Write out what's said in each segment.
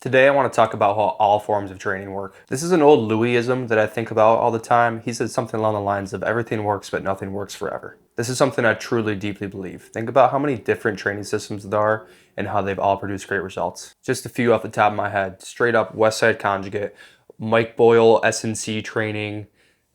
Today I want to talk about how all forms of training work. This is an old Louisism that I think about all the time. He said something along the lines of everything works but nothing works forever. This is something I truly deeply believe. Think about how many different training systems there are and how they've all produced great results. Just a few off the top of my head. Straight up Westside Conjugate, Mike Boyle S&C training,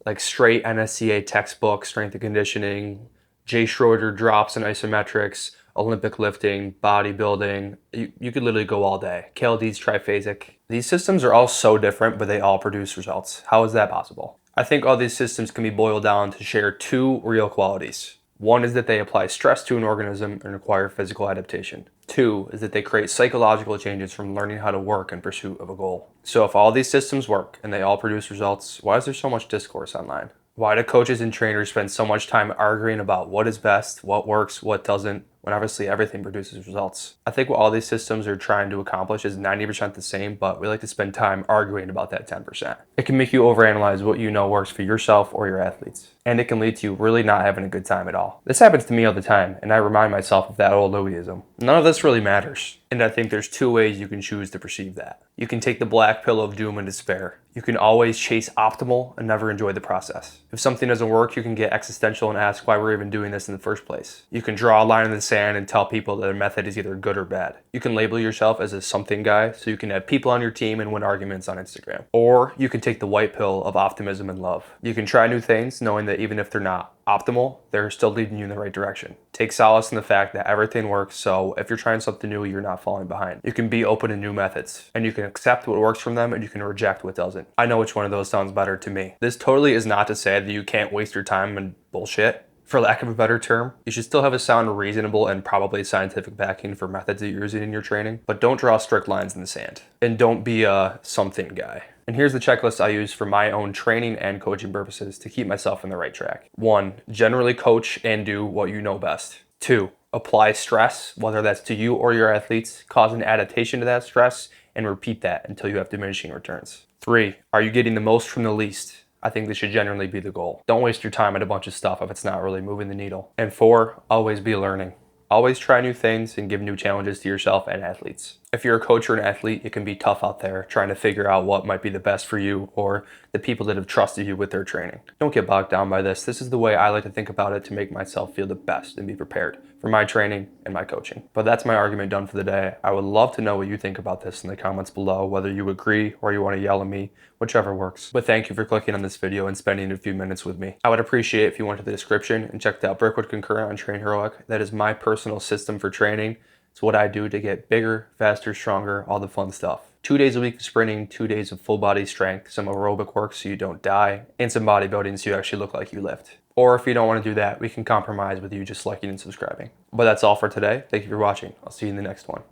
like straight NSCA textbook, strength and conditioning, Jay Schroeder drops and isometrics, Olympic lifting, bodybuilding. You could literally go all day. KLD's triphasic. These systems are all so different, but they all produce results. How is that possible? I think all these systems can be boiled down to share two real qualities. One is that they apply stress to an organism and require physical adaptation. Two is that they create psychological changes from learning how to work in pursuit of a goal. So if all these systems work and they all produce results, why is there so much discourse online? Why do coaches and trainers spend so much time arguing about what is best, what works, what doesn't, when obviously everything produces results? I think what all these systems are trying to accomplish is 90% the same, but we like to spend time arguing about that 10%. It can make you overanalyze what you know works for yourself or your athletes, and it can lead to you really not having a good time at all. This happens to me all the time, and I remind myself of that old Louisism. None of this really matters, and I think there's two ways you can choose to perceive that. You can take the black pill of doom and despair. You can always chase optimal and never enjoy the process. If something doesn't work, you can get existential and ask why we're even doing this in the first place. You can draw a line in the sand and tell people that a method is either good or bad. You can label yourself as a something guy so you can have people on your team and win arguments on Instagram. Or you can take the white pill of optimism and love. You can try new things knowing that even if they're not optimal, they're still leading you in the right direction. Take solace in the fact that everything works, so if you're trying something new, you're not falling behind. You can be open to new methods, and you can accept what works from them and you can reject what doesn't. I know which one of those sounds better to me. This totally is not to say that you can't waste your time on bullshit. For lack of a better term, you should still have a sound, reasonable, and probably scientific backing for methods that you're using in your training, but don't draw strict lines in the sand. And don't be a something guy. And here's the checklist I use for my own training and coaching purposes to keep myself in the right track. 1. Generally coach and do what you know best. 2. Apply stress, whether that's to you or your athletes, cause an adaptation to that stress, and repeat that until you have diminishing returns. 3. Are you getting the most from the least? I think this should generally be the goal. Don't waste your time on a bunch of stuff if it's not really moving the needle. And 4, always be learning. Always try new things and give new challenges to yourself and athletes. If you're a coach or an athlete, it can be tough out there trying to figure out what might be the best for you or the people that have trusted you with their training. Don't get bogged down by this. This is the way I like to think about it to make myself feel the best and be prepared for my training and my coaching. But that's my argument done for the day. I would love to know what you think about this in the comments below, whether you agree or you want to yell at me, whichever works. But thank you for clicking on this video and spending a few minutes with me. I would appreciate if you went to the description and checked out Brickwood Concurrent on Train Heroic. That is my personal system for training. It's what I do to get bigger, faster, stronger, all the fun stuff. 2 days a week of sprinting, 2 days of full body strength, some aerobic work so you don't die, and some bodybuilding so you actually look like you lift. Or if you don't want to do that, we can compromise with you just liking and subscribing. But that's all for today. Thank you for watching. I'll see you in the next one.